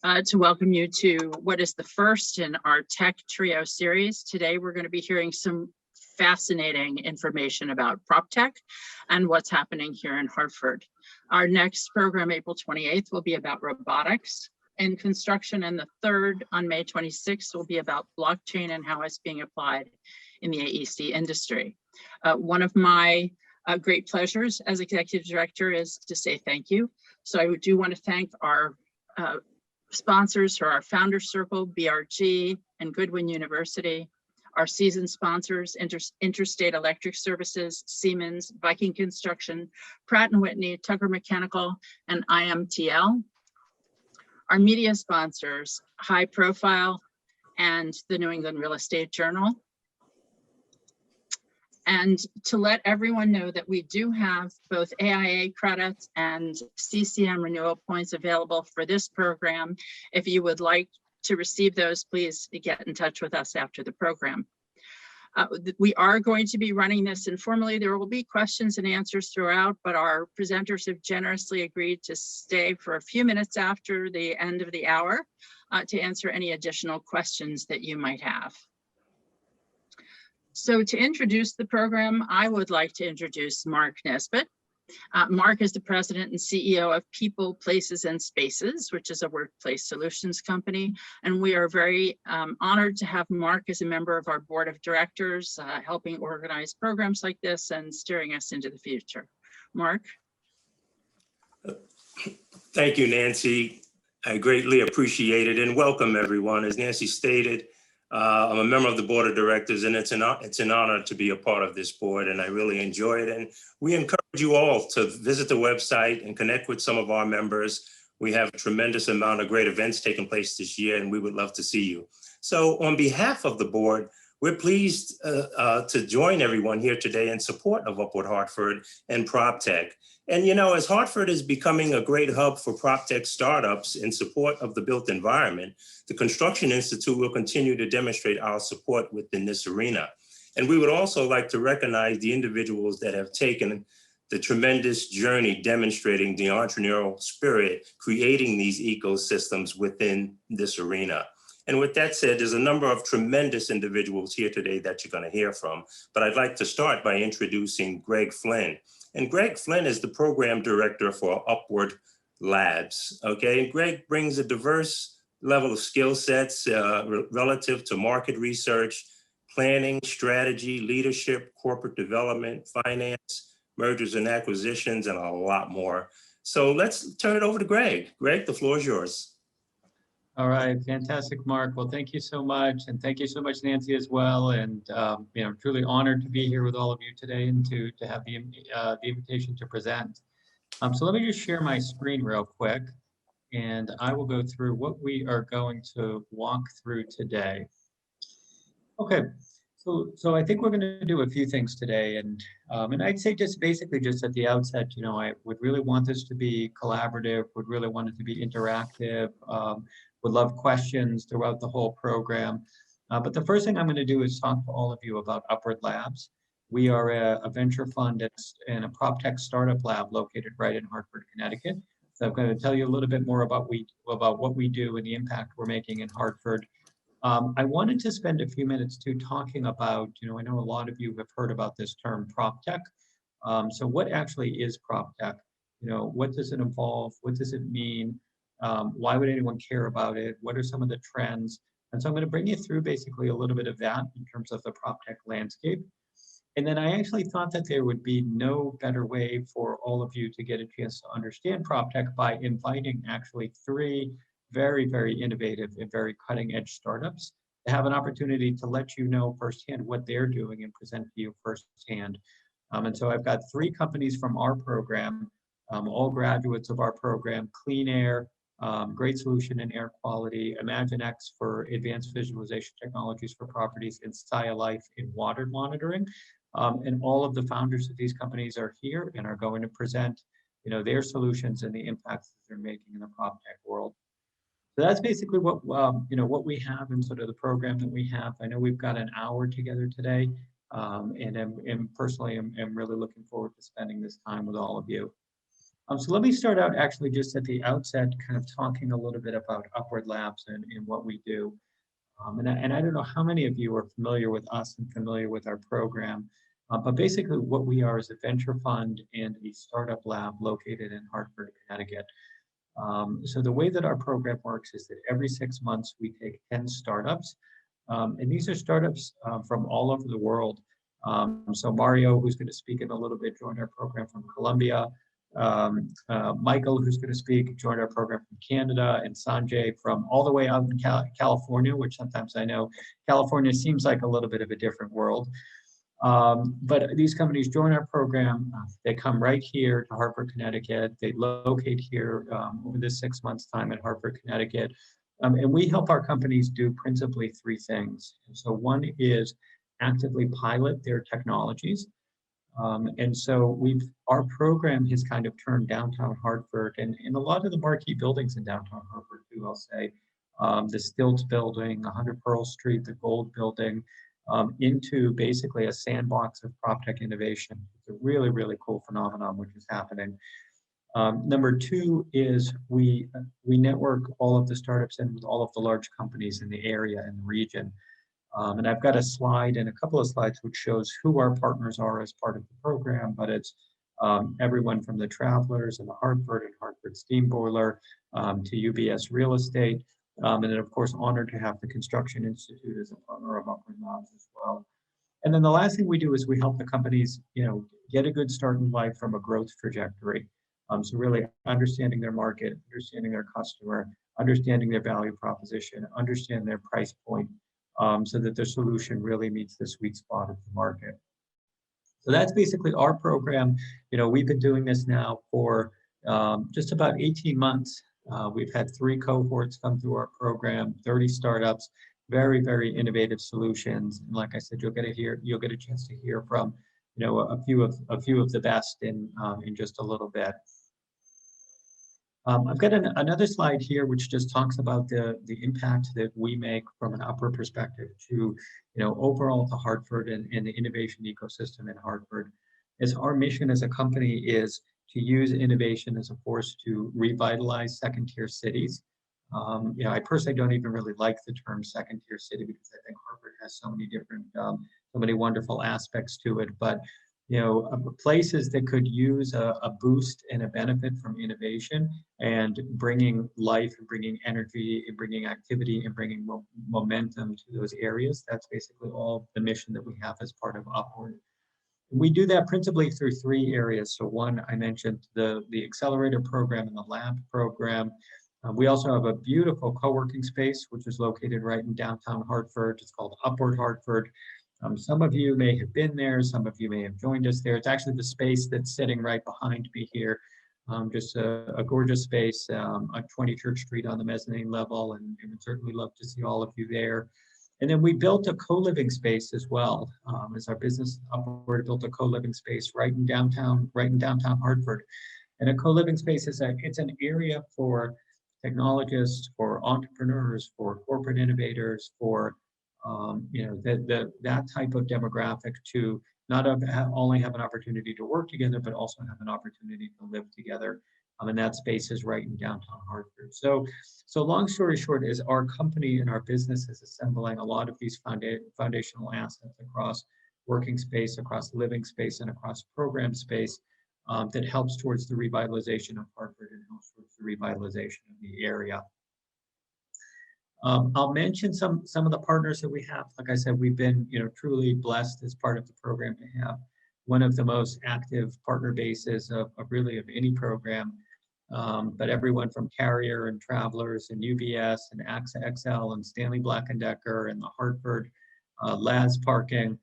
to welcome you to what is the first in our Tech Trio series. Today, we're going to be hearing some fascinating information about Proptech and what's happening here in Hartford. Our next program, April 28th, will be about robotics in construction, and the third on May 26th will be about blockchain and how it's being applied in the AEC industry. One of my great pleasures as executive director is to say thank you. So I do want to thank our sponsors for our Founder Circle, BRG, and Goodwin University, our season sponsors, Interstate Electric Services, Siemens, Viking Construction, Pratt & Whitney, Tucker Mechanical, and IMTL. Our media sponsors, High Profile and the New England Real Estate Journal. And to let everyone know that we do have both AIA credits and CCM renewal points available for this program. If you would like to receive those, please get in touch with us after the program. We are going to be running this informally. There will be questions and answers throughout, but our presenters have generously agreed to stay for a few minutes after the end of the hour to answer any additional questions that you might have. So to introduce the program, I would like to introduce Mark Nesbitt. Mark is the president and CEO of People, Places, and Spaces, which is a workplace solutions company. And we are very honored to have Mark as a member of our board of directors, helping organize programs like this and steering us into the future. Mark? Thank you, Nancy. I greatly appreciate it, and welcome everyone. As Nancy stated, I'm a member of the board of directors, and it's an honor to be a part of this board, and I really enjoy it. And we encourage you all to visit the website and connect with some of our members. We have a tremendous amount of great events taking place this year, and we would love to see you. So on behalf of the board, we're pleased to join everyone here today in support of Upward Hartford and Proptech. And you know, as Hartford is becoming a great hub for Proptech startups in support of the built environment, the Construction Institute will continue to demonstrate our support within this arena. And we would also like to recognize the individuals that have taken the tremendous journey demonstrating the entrepreneurial spirit, creating these ecosystems within this arena. And with that said, there's a number of tremendous individuals here today that you're going to hear from. But I'd like to start by introducing Greg Flynn. And Greg Flynn is the program director for Upward Labs. Okay, Greg brings a diverse level of skill sets relative to market research, planning, strategy, leadership, corporate development, finance, mergers and acquisitions, and a lot more. So let's turn it over to Greg. Greg, the floor is yours. All right, fantastic, Mark. Well, thank you so much, and thank you so much, Nancy, as well. And you know, truly honored to be here with all of you today and to have the invitation to present. So let me just share my screen real quick, and I will go through what we are going to walk through today. Okay, so I think we're going to do a few things today, and I'd say just basically just at the outset, you know, I would really want this to be collaborative, would really want it to be interactive. Would love questions throughout the whole program. But the first thing I'm going to do is talk to all of you about Upward Labs. We are a venture fund and a Proptech startup lab located right in Hartford, Connecticut. So I'm going to tell you a little bit more about what we do and the impact we're making in Hartford. I wanted to spend a few minutes too talking about, you know, I know a lot of you have heard about this term Proptech. So what actually is Proptech? You know, what does it involve? What does it mean? Why would anyone care about it? What are some of the trends? And so I'm going to bring you through basically a little bit of that in terms of the Proptech landscape. And then I actually thought that there would be no better way for all of you to get a chance to understand Proptech by inviting actually three very, very innovative and very cutting edge startups to have an opportunity to let you know firsthand what they're doing and present to you firsthand. And so I've got three companies from our program, all graduates of our program: Cleanair, great solution in air quality, ImagineX for advanced visualization technologies for properties, and SciLife in water monitoring. And all of the founders of these companies are here and are going to present, you know, their solutions and the impacts that they're making in the PropTech world. So that's basically what you know, what we have in sort of the program that we have. I know we've got an hour together today, and personally, I'm really looking forward to spending this time with all of you. So let me start out actually just at the outset, kind of talking a little bit about Upward Labs and what we do. And I don't know how many of you are familiar with us and familiar with our program, but basically what we are is a venture fund and a startup lab located in Hartford, Connecticut. So the way that our program works is that every 6 months we take 10 startups, and these are startups from all over the world. So Mario, who's going to speak in a little bit, joined our program from Colombia. Michael, who's going to speak, joined our program from Canada, and Sanjay from all the way out in California, which sometimes I know California seems like a little bit of a different world. But these companies join our program. They come right here to Hartford, Connecticut. They locate here over this 6 months time in Hartford, Connecticut. And we help our companies do principally 3 things. And so one is actively pilot their technologies. And so our program has kind of turned downtown Hartford and a lot of the marquee buildings in downtown Hartford too, I'll say, the Stilts building, 100 Pearl Street, the Gold building, into basically a sandbox of Proptech innovation. It's a really, really cool phenomenon which is happening. Number 2 is we network all of the startups and with all of the large companies in the area and the region. And I've got a slide and a couple of slides which shows who our partners are as part of the program, but it's everyone from the Travelers and the Hartford and Hartford Steam Boiler to UBS Real Estate. And then of course, honored to have the Construction Institute as a partner of Upward Labs as well. And then the last thing we do is we help the companies, get a good start in life from a growth trajectory. So really understanding their market, understanding their customer, understanding their value proposition, understand their price point, so that their solution really meets the sweet spot of the market. So that's basically our program. We've been doing this now for just about 18 months. We've had 3 cohorts come through our program, 30 startups, very, very innovative solutions. And like I said, you'll get a chance to hear from, a few of the best in just a little bit. I've got another slide here which just talks about the impact that we make from an upward perspective to, overall to Hartford and the innovation ecosystem in Hartford. As our mission as a company is to use innovation as a force to revitalize second-tier cities. I personally don't even really like the term second-tier city because I think Hartford has so many different, so many wonderful aspects to it. But places that could use a boost and a benefit from innovation and bringing life and bringing energy and bringing activity and bringing momentum to those areas. That's basically all the mission that we have as part of Upward. We do that principally through 3 areas. So one, I mentioned the accelerator program and the lab program. We also have a beautiful co-working space, which is located right in downtown Hartford. It's called Upward Hartford. Some of you may have been there, some of you may have joined us there. It's actually the space that's sitting right behind me here. Just a gorgeous space on 20 Church Street on the mezzanine level, and we'd certainly love to see all of you there. And then we built a co-living space as well. As our business Upward built a co-living space right in downtown Hartford. And a co-living space is it's an area for technologists, for entrepreneurs, for corporate innovators, for that type of demographic to not only have an opportunity to work together, but also have an opportunity to live together. And that space is right in downtown Hartford. So long story short is our company and our business is assembling a lot of these foundational assets across working space, across living space, and across program space that helps towards the revitalization of Hartford and helps towards the revitalization of the area. I'll mention some of the partners that we have. Like I said, we've been truly blessed as part of the program to have one of the most active partner bases of any program. But everyone from Carrier and Travelers and UBS and AXA XL and Stanley Black & Decker and the Hartford Laz Parking,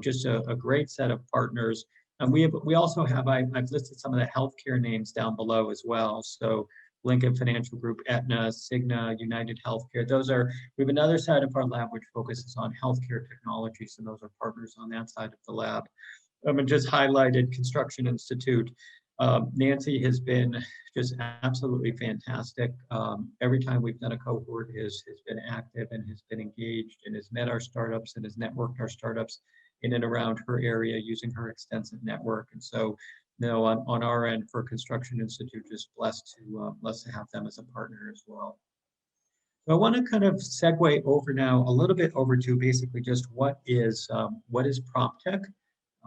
just a great set of partners. And we also have, I've listed some of the healthcare names down below as well. So Lincoln Financial Group, Aetna, Cigna, United Healthcare. We have another side of our lab which focuses on healthcare technologies, and those are partners on that side of the lab. And just highlighted Construction Institute. Nancy has been just absolutely fantastic. Every time we've done a cohort has been active and has been engaged and has met our startups and has networked our startups in and around her area using her extensive network. And so no, on our end for Construction Institute, just blessed to have them as a partner as well. So I want to kind of segue over now a little bit over to basically just what is PropTech.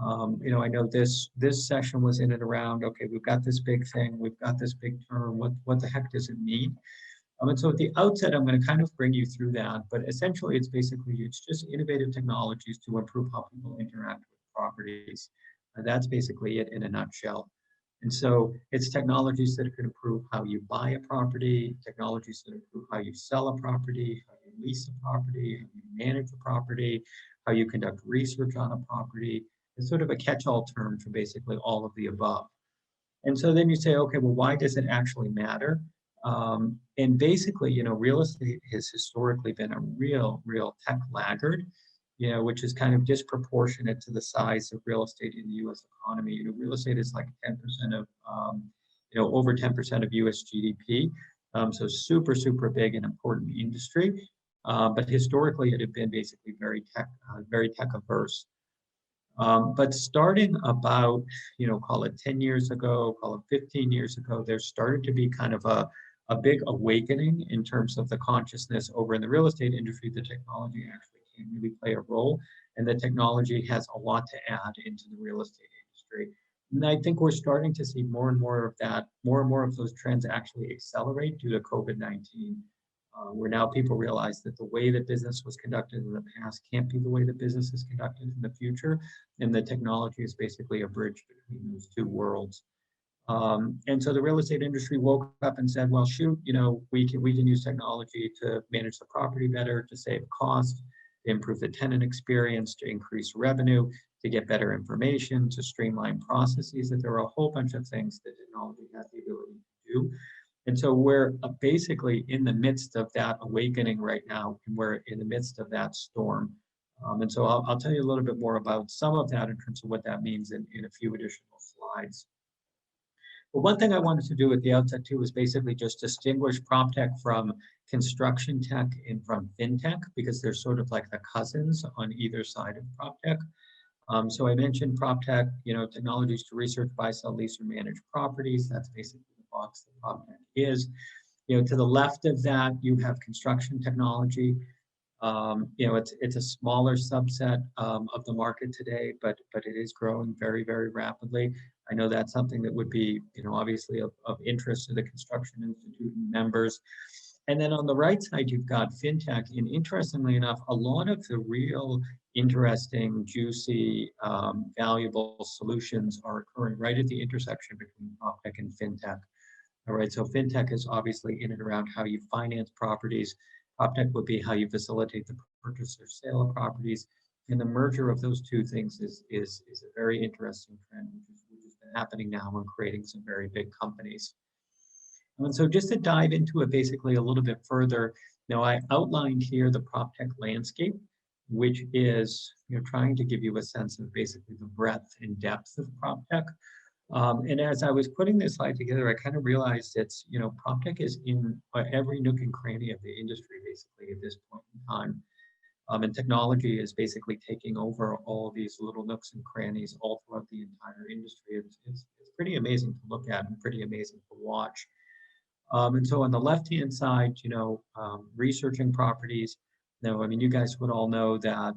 I know this session was in and around, okay, we've got this big thing, we've got this big term, what the heck does it mean? And so at the outset, I'm going to kind of bring you through that, but essentially it's just innovative technologies to improve how people interact with properties. That's basically it in a nutshell. And so it's technologies that can improve how you buy a property, technologies that improve how you sell a property, how you lease a property, how you manage a property, how you conduct research on a property. It's sort of a catch-all term for basically all of the above. And so then you say, okay, well, why does it actually matter? And basically, real estate has historically been a real tech laggard, which is kind of disproportionate to the size of real estate in the U.S. economy. Real estate is like 10% of, over 10% of U.S. GDP. So super big and important industry. But historically, it had been basically very tech averse. But starting about, call it 10 years ago, call it 15 years ago, there started to be kind of a big awakening in terms of the consciousness over in the real estate industry. The technology actually can really play a role, and the technology has a lot to add into the real estate industry. And I think we're starting to see more and more of that, more and more of those trends actually accelerate due to COVID-19. Where now people realize that the way that business was conducted in the past can't be the way that business is conducted in the future, and the technology is basically a bridge between those two worlds. And so the real estate industry woke up and said, well, shoot, we can use technology to manage the property better, to save costs, to improve the tenant experience, to increase revenue, to get better information, to streamline processes. That there are a whole bunch of things that technology has the ability to do. And so we're basically in the midst of that awakening right now, and we're in the midst of that storm. And so I'll tell you a little bit more about some of that in terms of what that means in a few additional slides. But one thing I wanted to do at the outset too is basically just distinguish PropTech from construction tech and from Fintech, because they're sort of like the cousins on either side of PropTech. So I mentioned PropTech, technologies to research, buy, sell, lease, or manage properties. That's basically the box that PropTech is. To the left of that, you have construction technology. It's a smaller subset of the market today, but it is growing very rapidly. I know that's something that would be, obviously of interest to the Construction Institute members. And then on the right side, you've got Fintech. And interestingly enough, a lot of the real interesting, juicy, valuable solutions are occurring right at the intersection between PropTech and Fintech. All right, so Fintech is obviously in and around how you finance properties. PropTech would be how you facilitate the purchase or sale of properties. And the merger of those two things is a very interesting trend, which has been happening now and creating some very big companies. And so just to dive into it basically a little bit further, I outlined here the PropTech landscape, which is trying to give you a sense of basically the breadth and depth of PropTech. And as I was putting this slide together, I kind of realized it's, PropTech is in every nook and cranny of the industry, basically, at this point in time. And technology is basically taking over all these little nooks and crannies all throughout the entire industry. It's pretty amazing to look at and pretty amazing to watch. And so on the left-hand side, researching properties. You guys would all know that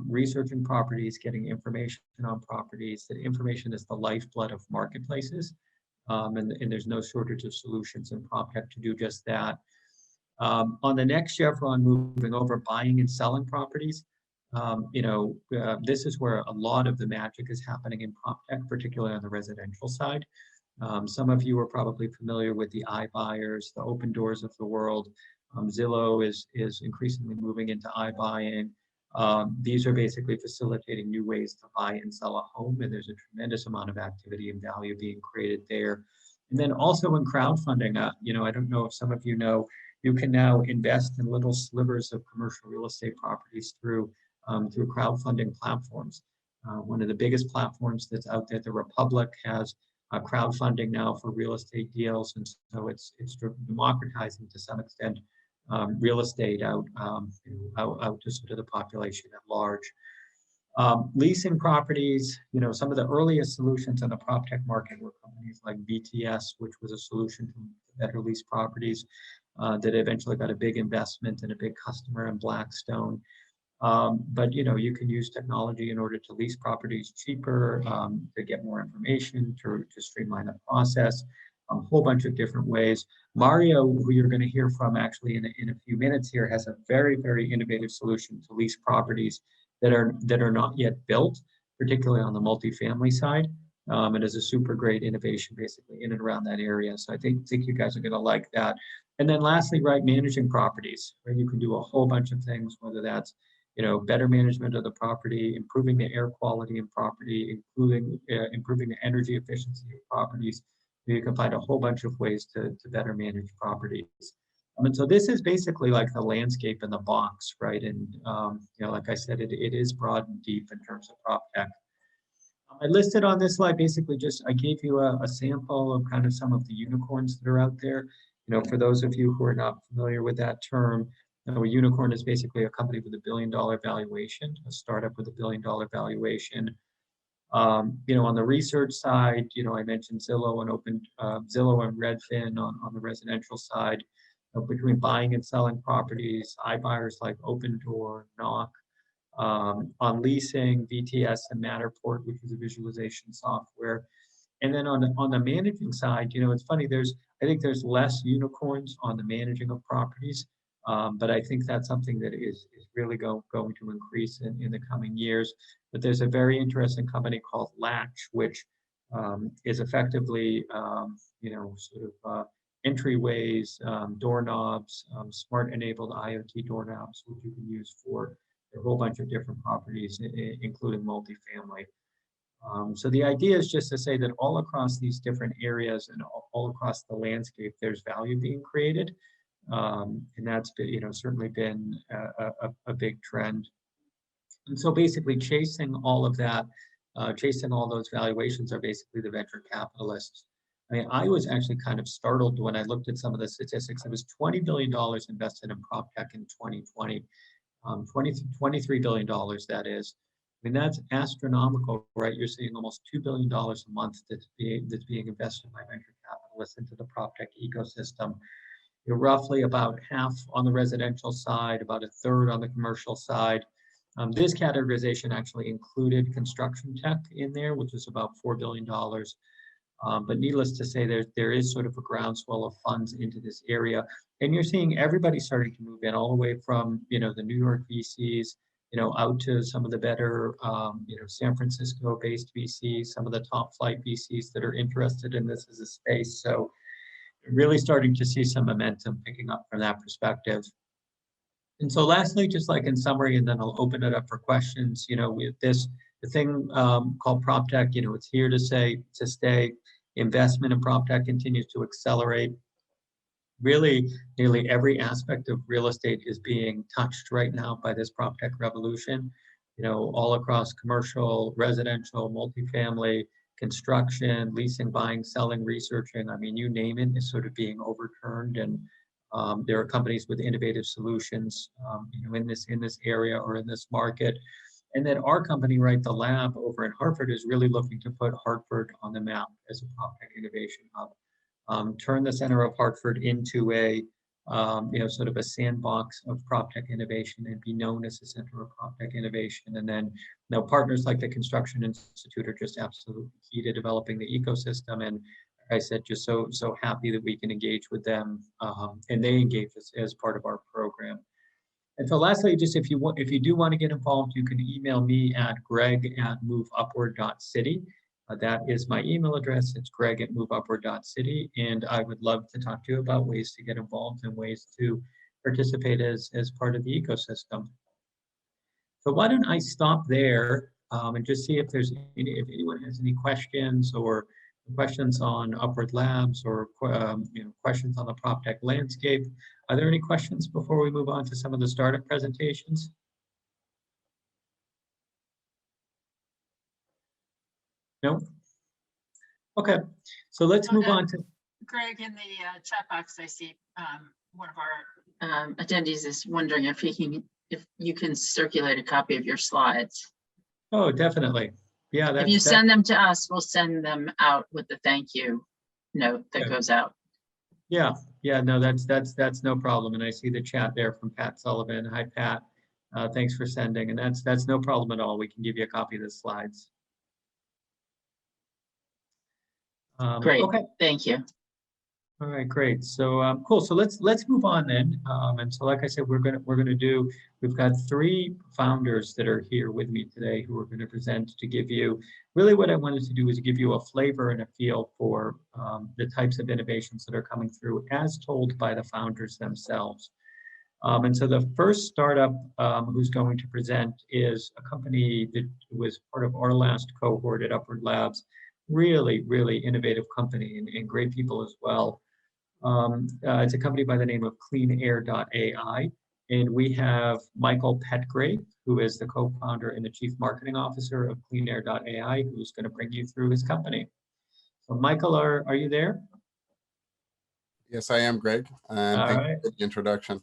researching properties, getting information on properties, that information is the lifeblood of marketplaces. And there's no shortage of solutions in PropTech to do just that. On the next chevron, moving over, buying and selling properties. This is where a lot of the magic is happening in PropTech, particularly on the residential side. Some of you are probably familiar with the iBuyers, the Open Doors of the world. Zillow is increasingly moving into iBuying. These are basically facilitating new ways to buy and sell a home, and there's a tremendous amount of activity and value being created there. And then also in crowdfunding, I don't know if some of you know, you can now invest in little slivers of commercial real estate properties through crowdfunding platforms. One of the biggest platforms that's out there, the Republic, has crowdfunding now for real estate deals, and so it's democratizing to some extent real estate out to sort of the population at large. Leasing properties, some of the earliest solutions in the PropTech market were companies like BTS, which was a solution to better lease properties that eventually got a big investment and a big customer in Blackstone. But you can use technology in order to lease properties cheaper, to get more information, to streamline the process, a whole bunch of different ways. Mario, who you're going to hear from actually in a few minutes here, has a very, very innovative solution to lease properties that are not yet built, particularly on the multifamily side. It is a super great innovation basically in and around that area. So I think you guys are going to like that. And then lastly, right, managing properties, where you can do a whole bunch of things, whether that's better management of the property, improving the air quality in property, including improving the energy efficiency of properties. You can find a whole bunch of ways to better manage properties. And so this is basically like the landscape in the box, right? And like I said, it is broad and deep in terms of PropTech. I listed on this slide basically I gave you a sample of kind of some of the unicorns that are out there. For those of you who are not familiar with that term, a unicorn is basically a company with $1 billion valuation, a startup with $1 billion valuation. On the research side, I mentioned Zillow and Redfin on the residential side. Between buying and selling properties, iBuyers like Opendoor, Knock. On leasing, VTS and Matterport, which is a visualization software. And then on the managing side, it's funny, I think there's less unicorns on the managing of properties, but I think that's something that is really going to increase in the coming years. But there's a very interesting company called Latch, which is effectively, entryways, doorknobs, smart-enabled IoT doorknobs, which you can use for a whole bunch of different properties, including multifamily. So the idea is just to say that all across these different areas and all across the landscape, there's value being created. And that's been, certainly been a big trend. And so basically chasing all of that, chasing all those valuations are basically the venture capitalists. I mean, I was actually kind of startled when I looked at some of the statistics. It was $20 billion invested in PropTech in 2020, $23 billion, that is. I mean, that's astronomical, right? You're seeing almost $2 billion a month that's being invested by venture capitalists into the PropTech ecosystem. You're roughly about half on the residential side, about a third on the commercial side. This categorization actually included construction tech in there, which is about $4 billion. But needless to say, there is sort of a groundswell of funds into this area. And you're seeing everybody starting to move in all the way from, the New York VCs, out to some of the better, San Francisco-based VCs, some of the top flight VCs that are interested in this as a space. So really starting to see some momentum picking up from that perspective. And so lastly, just like in summary, and then I'll open it up for questions, with the thing called PropTech, it's here to stay. Investment in PropTech continues to accelerate. Really, nearly every aspect of real estate is being touched right now by this PropTech revolution, all across commercial, residential, multifamily, construction, leasing, buying, selling, researching. I mean, you name it, is sort of being overturned. And there are companies with innovative solutions, in this area or in this market. And then our company, right, the lab over in Hartford, is really looking to put Hartford on the map as a PropTech innovation hub. Turn the center of Hartford into a, sort of a sandbox of PropTech innovation and be known as a center of PropTech innovation. And then, partners like the Construction Institute are just absolutely key to developing the ecosystem. And like I said, just so happy that we can engage with them, and they engage us as part of our program. And so lastly, just if you do want to get involved, you can email me at greg@moveupward.city. That is my email address. It's greg@moveupward.city. And I would love to talk to you about ways to get involved and ways to participate as part of the ecosystem. So why don't I stop there and just see if if anyone has any questions or questions on Upward Labs or questions on the PropTech landscape. Are there any questions before we move on to some of the startup presentations? No? Okay, so let's move on to... Greg, in the chat box, I see one of our attendees is wondering if you can circulate a copy of your slides. Oh, definitely. Yeah, If you that send them to us, we'll send them out with the thank you note that Yeah. goes out. yeah, yeah, no, that's no problem. And I see the chat there from Pat Sullivan. Hi, Pat. Thanks for sending. And that's no problem at all. We can give you a copy of the slides. Great, Okay. thank you. All right, great. So cool. So let's move on then. And so, like I said, we're gonna do. We've got three founders that are here with me today who are going to present to give you. Really, what I wanted to do is give you a flavor and a feel for the types of innovations that are coming through, as told by the founders themselves. And so the first startup who's going to present is a company that was part of our last cohort at Upward Labs. Really, really innovative company and great people as well. It's a company by the name of Cleanair.ai. And we have Michael Petgrave, who is the co-founder and the chief marketing officer of Cleanair.ai, who's going to bring you through his company. So Michael, are you there? Yes, I am, Greg. And All thank right. you for the introduction.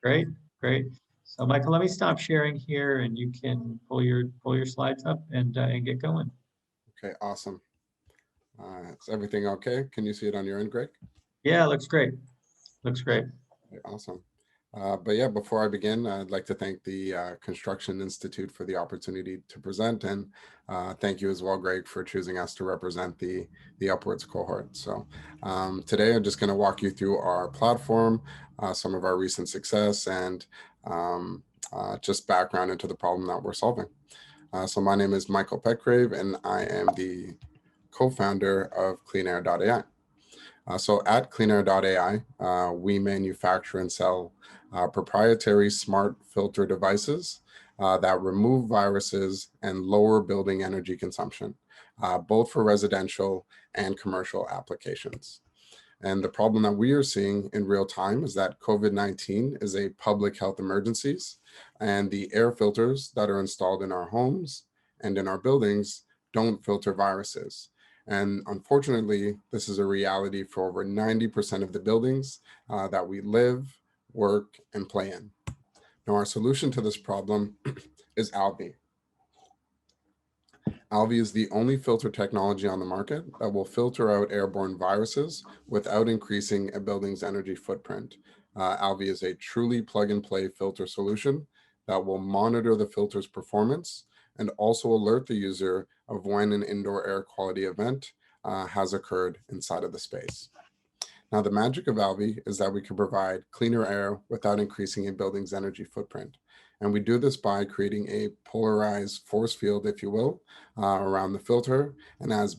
Great, great. So Michael, let me stop sharing here and you can pull your slides up and get going. Okay, awesome. Is everything okay? Can you see it on your end, Greg? Yeah, looks great. Looks great. Okay, awesome. But yeah, before I begin, I'd like to thank the Construction Institute for the opportunity to present, and thank you as well, Greg, for choosing us to represent the Upwards cohort. So today I'm just going to walk you through our platform, some of our recent success, and just background into the problem that we're solving. So my name is Michael Petgrave, and I am the co-founder of Cleanair.ai. So at Cleanair.ai, we manufacture and sell proprietary smart filter devices that remove viruses and lower building energy consumption, both for residential and commercial applications. And the problem that we are seeing in real time is that COVID-19 is a public health emergency, and the air filters that are installed in our homes and in our buildings don't filter viruses. And unfortunately, this is a reality for over 90% of the buildings that we live, work, and play in. Now, our solution to this problem is Alvi. Alvi is the only filter technology on the market that will filter out airborne viruses without increasing a building's energy footprint. Alvi is a truly plug-and-play filter solution that will monitor the filter's performance and also alert the user of when an indoor air quality event has occurred inside of the space. Now, the magic of Alvi is that we can provide cleaner air without increasing a building's energy footprint. And we do this by creating a polarized force field, if you will, around the filter. And as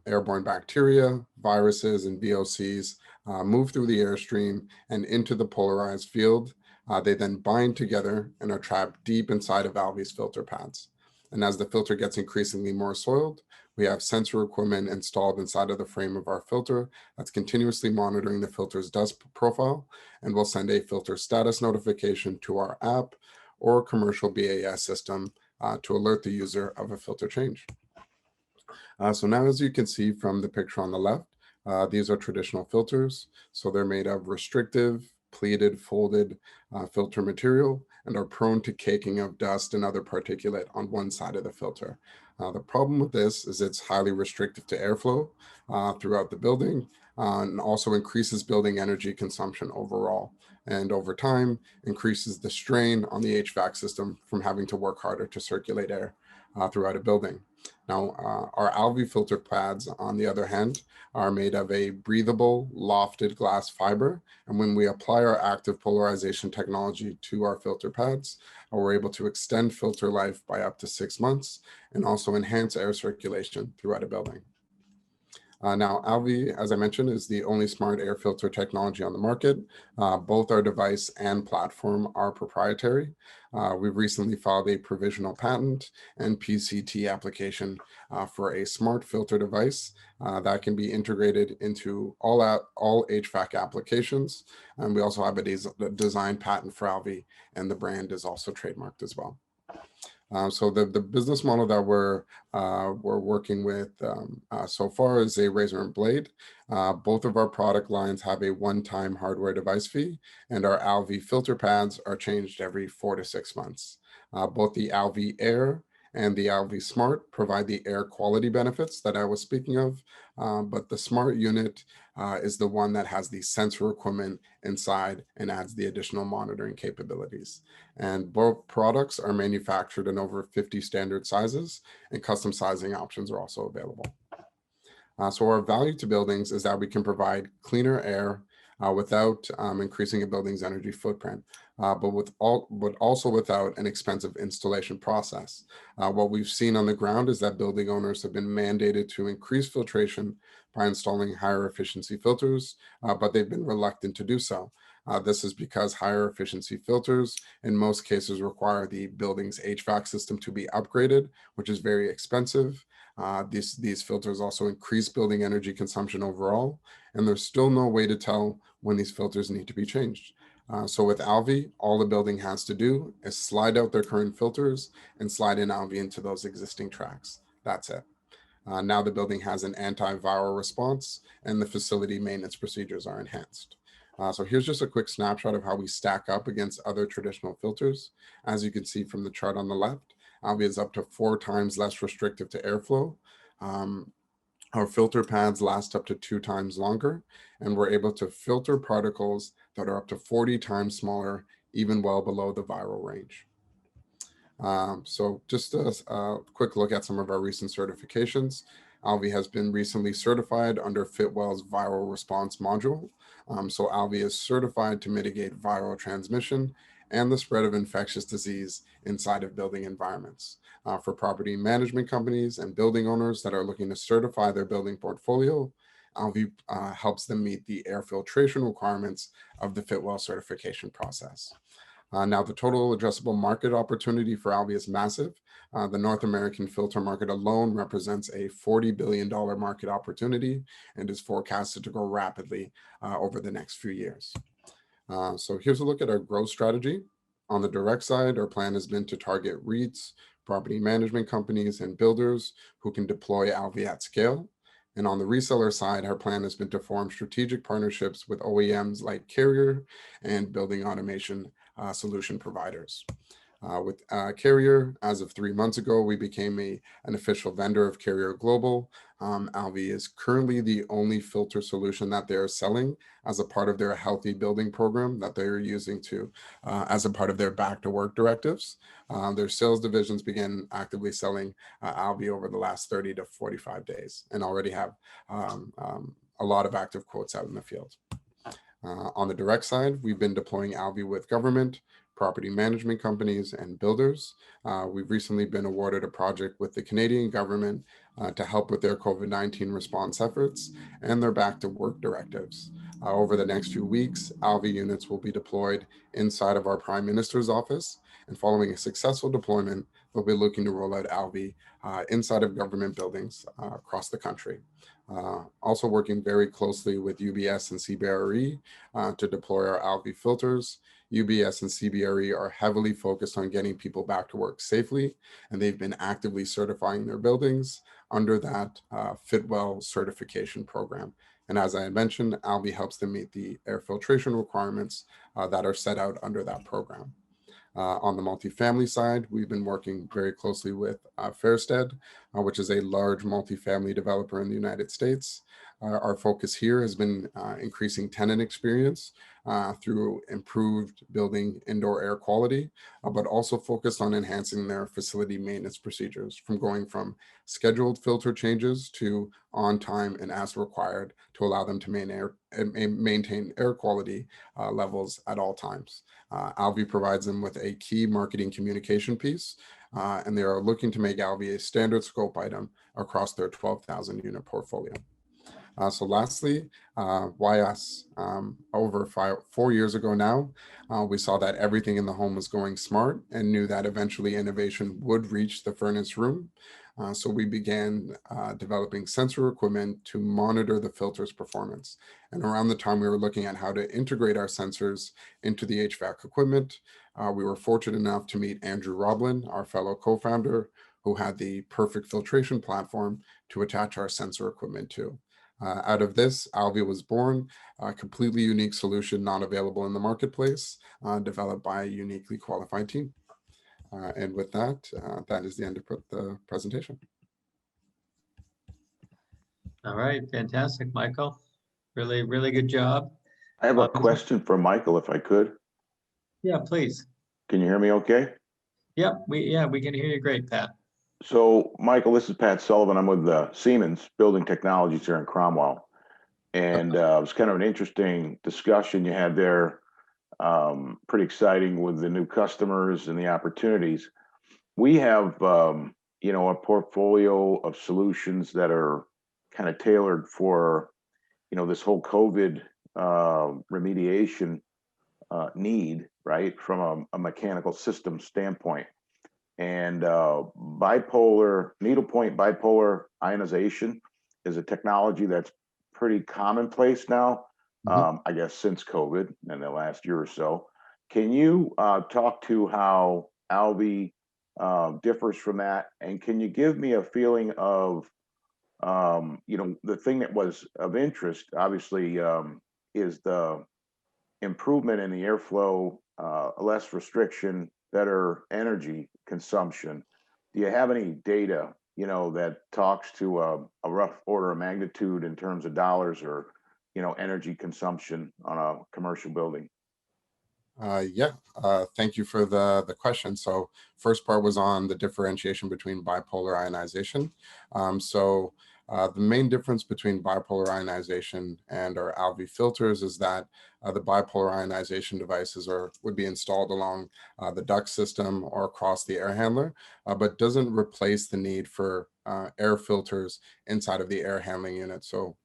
airborne bacteria, viruses, and VOCs move through the airstream and into the polarized field, they then bind together and are trapped deep inside of Alvi's filter pads. And as the filter gets increasingly more soiled, we have sensor equipment installed inside of the frame of our filter that's continuously monitoring the filter's dust profile, and will send a filter status notification to our app or commercial BAS system to alert the user of a filter change. So now, as you can see from the picture on the left, these are traditional filters. So they're made of restrictive, pleated, folded filter material and are prone to caking of dust and other particulate on one side of the filter. The problem with this is it's highly restrictive to airflow throughout the building and also increases building energy consumption overall. And over time, increases the strain on the HVAC system from having to work harder to circulate air throughout a building. Now, our Alvi filter pads, on the other hand, are made of a breathable, lofted glass fiber. And when we apply our active polarization technology to our filter pads, we're able to extend filter life by up to 6 months and also enhance air circulation throughout a building. Now, Alvi, as I mentioned, is the only smart air filter technology on the market. Both our device and platform are proprietary. We've recently filed a provisional patent and PCT application for a smart filter device that can be integrated into all HVAC applications. And we also have a design patent for Alvi, and the brand is also trademarked as well. So the business model that we're working with so far is a razor and blade. Both of our product lines have a one-time hardware device fee, and our Alvi filter pads are changed every 4 to 6 months. Both the Alvi Air and the Alvi Smart provide the air quality benefits that I was speaking of, but the Smart unit is the one that has the sensor equipment inside and adds the additional monitoring capabilities. And both products are manufactured in over 50 standard sizes, and custom sizing options are also available. So our value to buildings is that we can provide cleaner air without increasing a building's energy footprint, but also without an expensive installation process. What we've seen on the ground is that building owners have been mandated to increase filtration by installing higher efficiency filters, but they've been reluctant to do so. This is because higher efficiency filters in most cases require the building's HVAC system to be upgraded, which is very expensive. These filters also increase building energy consumption overall, and there's still no way to tell when these filters need to be changed. So with Alvi, all the building has to do is slide out their current filters and slide in Alvi into those existing tracks. That's it. Now the building has an antiviral response, and the facility maintenance procedures are enhanced. So here's just a quick snapshot of how we stack up against other traditional filters. As you can see from the chart on the left, Alvi is up to 4 times less restrictive to airflow. Our filter pads last up to 2 times longer, and we're able to filter particles that are up to 40 times smaller, even well below the viral range. So just a quick look at some of our recent certifications. Alvi has been recently certified under Fitwell's viral response module. So Alvi is certified to mitigate viral transmission and the spread of infectious disease inside of building environments. For property management companies and building owners that are looking to certify their building portfolio, Alvi helps them meet the air filtration requirements of the Fitwell certification process. Now, the total addressable market opportunity for Alvi is massive. The North American filter market alone represents a $40 billion market opportunity and is forecasted to grow rapidly over the next few years. So here's a look at our growth strategy. On the direct side, our plan has been to target REITs, property management companies, and builders who can deploy Alvi at scale. And on the reseller side, our plan has been to form strategic partnerships with OEMs like Carrier and building automation solution providers. With Carrier, as of 3 months ago, we became an official vendor of Carrier Global. Alvi is currently the only filter solution that they're selling as a part of their healthy building program that they're using to as a part of their back to work directives. Their sales divisions began actively selling Alvi over the last 30 to 45 days and already have a lot of active quotes out in the field. On the direct side, we've been deploying Alvi with government, property management companies, and builders. We've recently been awarded a project with the Canadian government to help with their COVID-19 response efforts and their back to work directives. Over the next few weeks, Alvi units will be deployed inside of our Prime Minister's office, and following a successful deployment, we'll be looking to roll out Alvi inside of government buildings across the country. Also working very closely with UBS and CBRE to deploy our Alvi filters. UBS and CBRE are heavily focused on getting people back to work safely, and they've been actively certifying their buildings under that Fitwell certification program. And as I had mentioned, Alvi helps them meet the air filtration requirements that are set out under that program. On the multifamily side, we've been working very closely with Fairstead, which is a large multifamily developer in the United States. Our focus here has been increasing tenant experience through improved building indoor air quality, but also focused on enhancing their facility maintenance procedures, from going from scheduled filter changes to on time and as required to allow them to maintain air quality levels at all times. Alvi provides them with a key marketing communication piece, and they are looking to make Alvi a standard scope item across their 12,000 unit portfolio. So lastly, why us? Over 4 years ago now, we saw that everything in the home was going smart and knew that eventually innovation would reach the furnace room. So we began developing sensor equipment to monitor the filter's performance. And around the time we were looking at how to integrate our sensors into the HVAC equipment, we were fortunate enough to meet Andrew Roblin, our fellow co-founder, who had the perfect filtration platform to attach our sensor equipment to. Out of this, Alvi was born, a completely unique solution not available in the marketplace, developed by a uniquely qualified team. And with that, that is the end of the presentation. All right, fantastic, Michael. Really, really good job. I have a question for Michael, if I could. Yeah, please. Can you hear me okay? Yep, we can hear you great, Pat. So, Michael, this is Pat Sullivan. I'm with Siemens Building Technologies here in Cromwell. And it was kind of an interesting discussion you had there. Pretty exciting with the new customers and the opportunities. We have, a portfolio of solutions that are kind of tailored for, this whole COVID remediation need, right, from a mechanical system standpoint. And needlepoint bipolar ionization is a technology that's pretty commonplace now, I guess, since COVID in the last year or so. Can you talk to how Alvi differs from that? And can you give me a feeling of, the thing that was of interest, obviously, is the improvement in the airflow, less restriction, better energy consumption. Do you have any data, that talks to a rough order of magnitude in terms of dollars or, energy consumption on a commercial building? Thank you for the question. So first part was on the differentiation between bipolar ionization. The main difference between bipolar ionization and our Alvi filters is that the bipolar ionization devices would be installed along the duct system or across the air handler, but doesn't replace the need for air filters inside of the air handling unit. So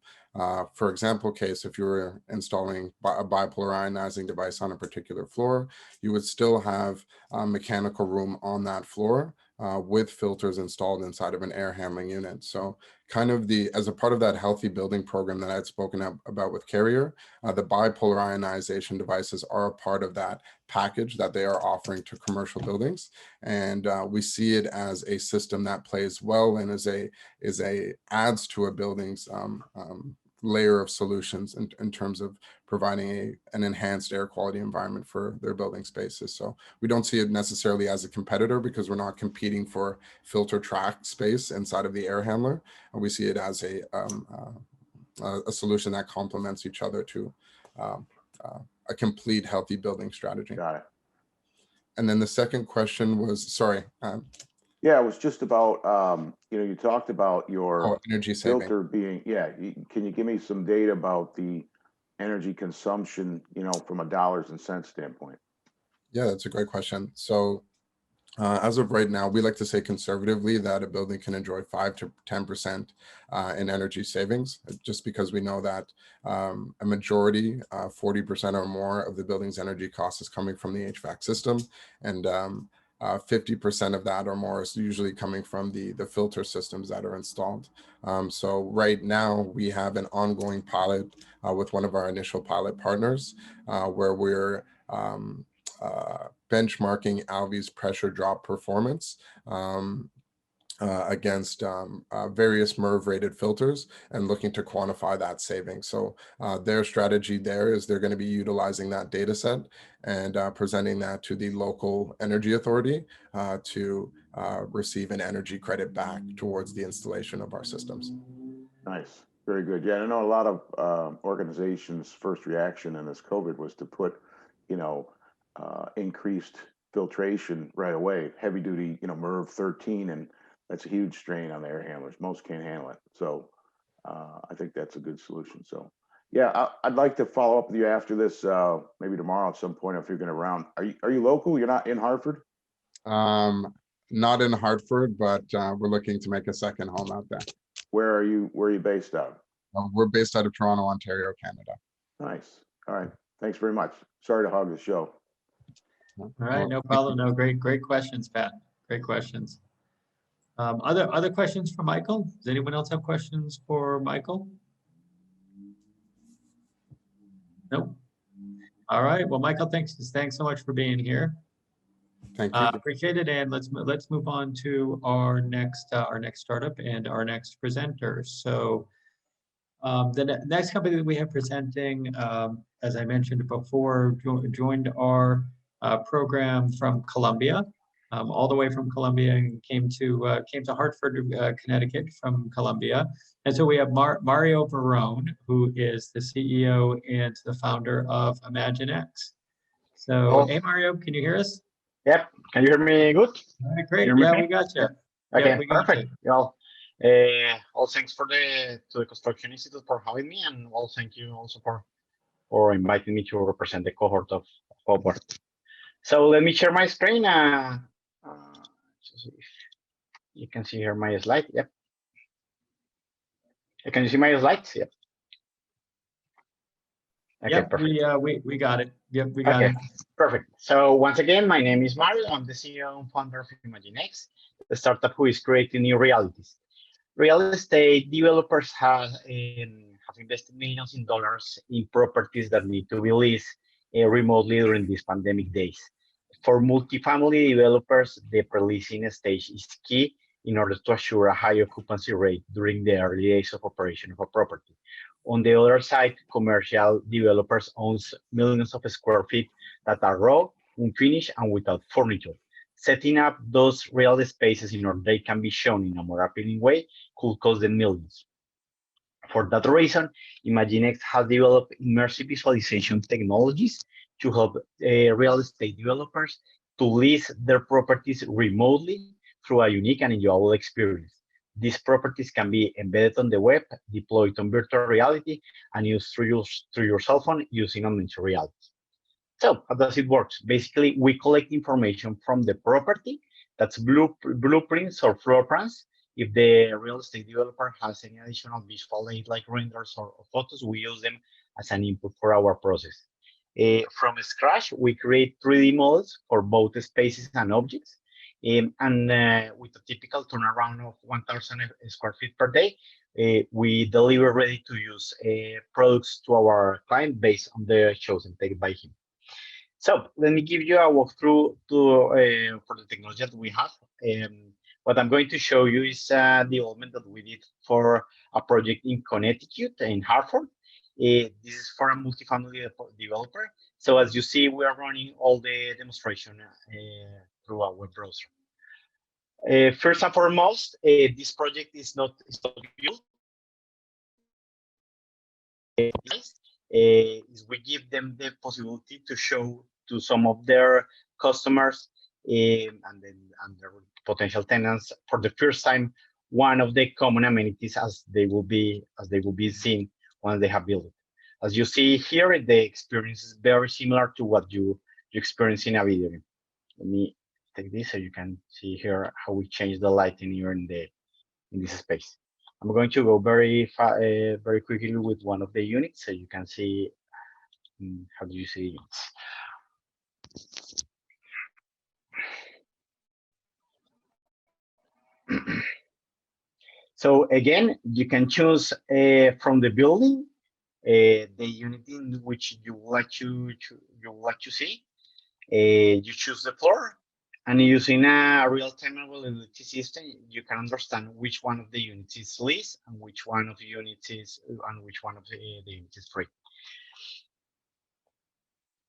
for example case, if you were installing a bipolar ionizing device on a particular floor, you would still have mechanical room on that floor with filters installed inside of an air handling unit. So kind of as a part of that healthy building program that I had spoken about with Carrier, the bipolar ionization devices are a part of that package that they are offering to commercial buildings. And we see it as a system that plays well and adds to a building's layer of solutions in terms of providing an enhanced air quality environment for their building spaces. So we don't see it necessarily as a competitor because we're not competing for filter track space inside of the air handler. And we see it as a solution that complements each other to a complete healthy building strategy. Got it. And then the second question was, sorry. Yeah, it was just about, you talked about your energy saving. filter being, can you give me some data about the energy consumption, from a dollars and cents standpoint? Yeah, that's a great question. So as of right now, we like to say conservatively that a building can enjoy 5 to 10% in energy savings, just because we know that a majority, 40% or more of the building's energy cost is coming from the HVAC system, and 50% of that or more is usually coming from the filter systems that are installed. So right now we have an ongoing pilot with one of our initial pilot partners where we're benchmarking Alvi's pressure drop performance against various MERV rated filters and looking to quantify that saving. So their strategy there is they're going to be utilizing that data set and presenting that to the local energy authority to receive an energy credit back towards the installation of our systems. Nice. Very good. Yeah, I know a lot of organizations' first reaction in this COVID was to put, increased filtration right away, heavy duty, MERV 13, and that's a huge strain on the air handlers. Most can't handle it. So I think that's a good solution. So yeah, I'd like to follow up with you after this, maybe tomorrow at some point if you're going to round. Are you local? You're not in Hartford? Not in Hartford, but we're looking to make a second home out there. Where are you based out of? We're based out of Toronto, Ontario, Canada. Nice. All right. Thanks very much. Sorry to hog the show. All right, no problem. No, great questions, Pat. Great questions. Other questions for Michael? Does anyone else have questions for Michael? Nope. All right. Well, Michael, thanks so much for being here. Thank you. Appreciate it. And let's move on to our next startup and our next presenter. So the next company that we have presenting, as I mentioned before, joined our program from Colombia. all the way from Columbia and came to Hartford, Connecticut from Columbia. And so we have Mario Verone, who is the CEO and the founder of ImagineX. So, hey Mario, can you hear us? Yep. Can you hear me good? All right, great. You hear me Yeah, okay? we got you. Okay, Yeah, we got perfect. you. Well, all thanks to the Construction Institute for having me, and well, thank you also for inviting me to represent the cohort of Hobart. So let me share my screen. So if you can see here my slide. Yep. Can you see my slides? Yep. Okay, Yep, perfect. we got it. Yep, we got Okay, it. perfect. So once again, my name is Mario. I'm the CEO and founder of ImagineX, the startup who is creating new realities. Real estate developers have invested millions in dollars in properties that need to be leased remotely during these pandemic days. For multifamily developers, the pre-leasing stage is key in order to assure a high occupancy rate during the early days of operation of a property. On the other side, commercial developers own millions of square feet that are raw, unfinished, and without furniture. Setting up those real spaces in order they can be shown in a more appealing way could cost them millions. For that reason, ImagineX has developed immersive visualization technologies to help real estate developers to lease their properties remotely through a unique and enjoyable experience. These properties can be embedded on the web, deployed on virtual reality, and used through your cell phone using augmented reality. So how does it work? Basically, we collect information from the property, that's blueprints or floor plans. If the real estate developer has any additional visual aid like renders or photos, we use them as an input for our process. From scratch, we create 3D models for both spaces and objects. And with a typical turnaround of 1,000 square feet per day, we deliver ready-to-use products to our client based on the chosen tech by him. So let me give you a walkthrough for the technology that we have. What I'm going to show you is the development that we did for a project in Connecticut, in Hartford. This is for a multifamily developer. So as you see, we are running all the demonstration through our web browser. First and foremost, this project is not built. Is we give them the possibility to show to some of their customers and their potential tenants for the first time one of the common amenities as they will be seen once they have built it. As you see here, the experience is very similar to what you experience in a video game. Let me take this so you can see here how we change the lighting here in this space. I'm going to go very quickly with one of the units so you can see how do you see units. So again, you can choose from the building the unit in which you would like to see. You choose the floor, and using a real-time availability system, you can understand which one of the units is leased and which one of the units is the units is free.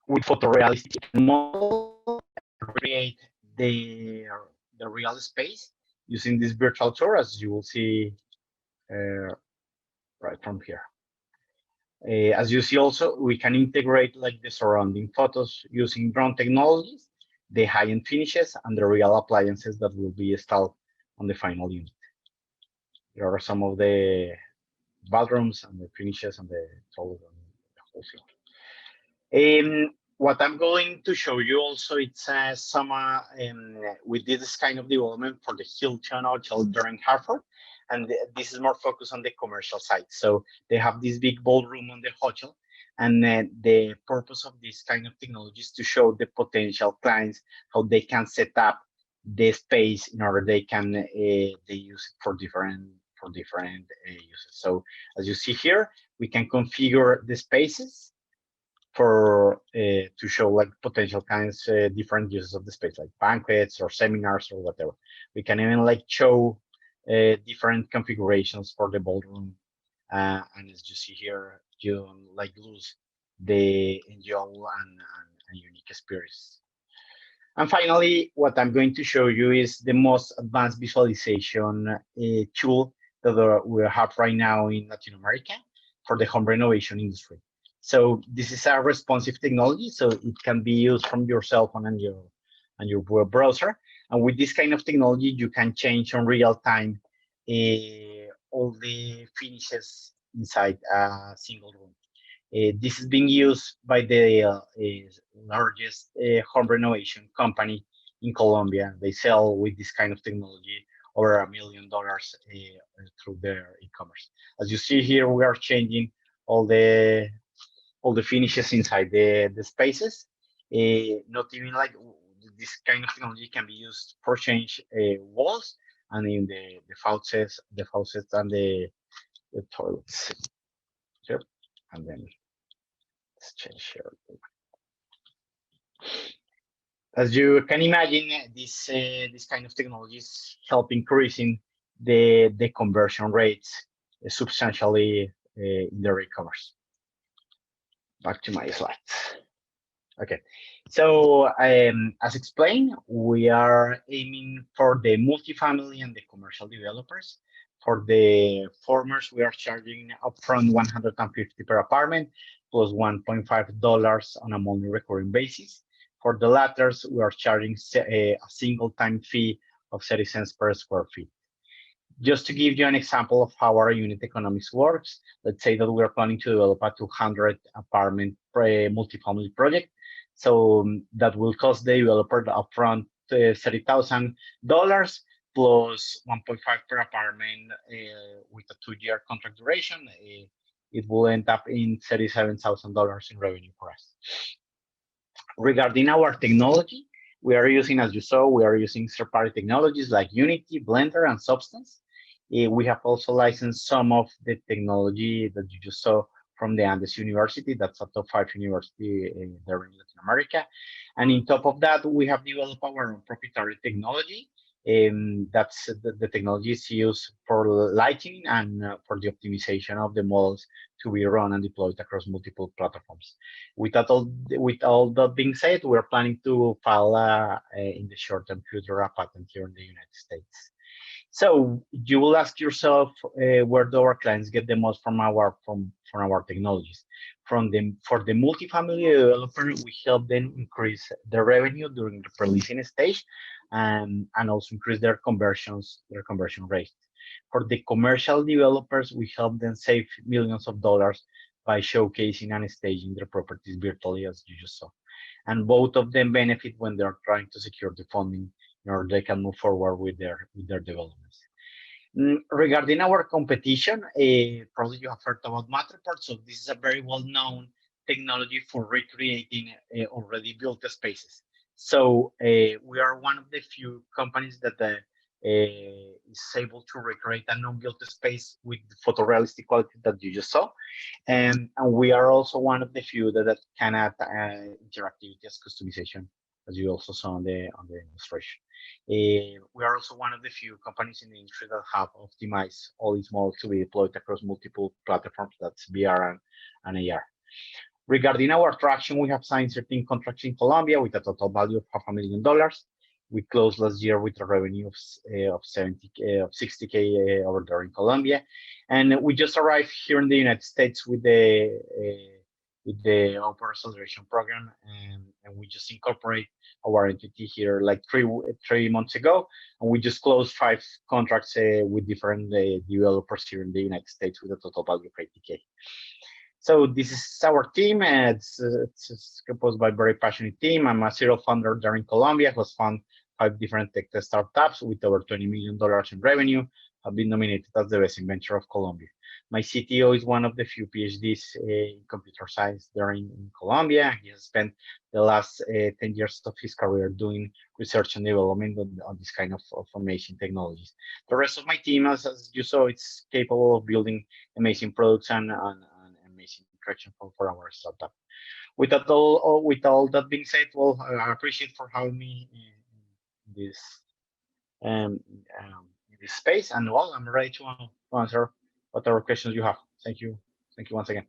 With photorealistic model, create the real space using this virtual tour, as you will see right from here. As you see also, we can integrate like the surrounding photos using drone technologies, the high-end finishes, and the real appliances that will be installed on the final unit. Here are some of the bathrooms and the finishes and the toilet and the whole thing. What I'm going to show you also, it's we did this kind of development for the Hilton Hotel during Hartford, and this is more focused on the commercial side. So they have this big ballroom on the hotel, and the purpose of this kind of technology is to show the potential clients how they can set up the space in order they can they use it for different uses. So as you see here, we can configure the spaces for to show like potential kinds different uses of the space, like banquets or seminars or whatever. We can even like show different configurations for the ballroom, and as you see here, you like lose the enjoyable and unique experience. And finally, what I'm going to show you is the most advanced visualization tool that we have right now in Latin America for the home renovation industry. So this is a responsive technology, so it can be used from your cell phone and your web browser. And with this kind of technology, you can change on real time all the finishes inside a single room. This is being used by the largest home renovation company in Colombia. They sell with this kind of technology over $1 million through their e-commerce. As you see here, we are changing all the finishes inside the spaces. Not even like this kind of technology can be used for change walls and in the faucets and the toilets. Here, and then let's change here. As you can imagine, this kind of technologies help increasing the conversion rates substantially in the e-commerce. Back to my slides. Okay, so as explained, we are aiming for the multifamily and the commercial developers. For the formers, we are charging upfront $150 per apartment plus $1.5 on a monthly recurring basis. For the latters, we are charging a single time fee of 30 cents per square feet. Just to give you an example of how our unit economics works, let's say that we're planning to develop a 200 apartment multifamily project. So that will cost the developer upfront $30,000 plus 1.5 per apartment with a 2-year contract duration. It will end up in $37,000 in revenue for us. Regarding our technology, we are using, as you saw, we are using third-party technologies like Unity, Blender, and Substance. We have also licensed some of the technology that you just saw from the Andes University. That's a top 5 university there in Latin America. And on top of that, we have developed our own proprietary technology. That's the technology is used for lighting and for the optimization of the models to be run and deployed across multiple platforms. With all that being said, we're planning to file in the short-term future a patent here in the United States. So you will ask yourself, where do our clients get the most from our technologies? For the multifamily developer, we help them increase their revenue during the pre-leasing stage, and also increase their conversion rate. For the commercial developers, we help them save millions of dollars by showcasing and staging their properties virtually, as you just saw. And both of them benefit when they're trying to secure the funding in order they can move forward with their developments. Regarding our competition, probably you have heard about Matterport. So this is a very well-known technology for recreating already built spaces. So we are one of the few companies that is able to recreate a non-built space with the photorealistic quality that you just saw. And we are also one of the few that can add interactivity as customization, as you also saw on the illustration. We are also one of the few companies in the industry that have optimized all these models to be deployed across multiple platforms. That's VR and AR. Regarding our traction, we have signed 13 contracts in Colombia with a total value of $500,000. We closed last year with a revenue of $60K over there in Colombia, and we just arrived here in the United States with the Open Acceleration Program, and we just incorporate our entity here like three months ago, and we just closed 5 contracts with different developers here in the United States with a total value of $80K. So this is our team. It's composed by a very passionate team. I'm a serial founder there in Colombia who has founded 5 different tech startups with over $20 million in revenue. I've been nominated as the best inventor of Colombia. My CTO is one of the few PhDs in computer science there in Colombia. He has spent the last 10 years of his career doing research and development on this kind of amazing technologies. The rest of my team, as you saw, it's capable of building amazing products and amazing traction for our startup. With all that being said, well, I appreciate for having me in this space, and well, I'm ready to answer whatever questions you have. Thank you once again.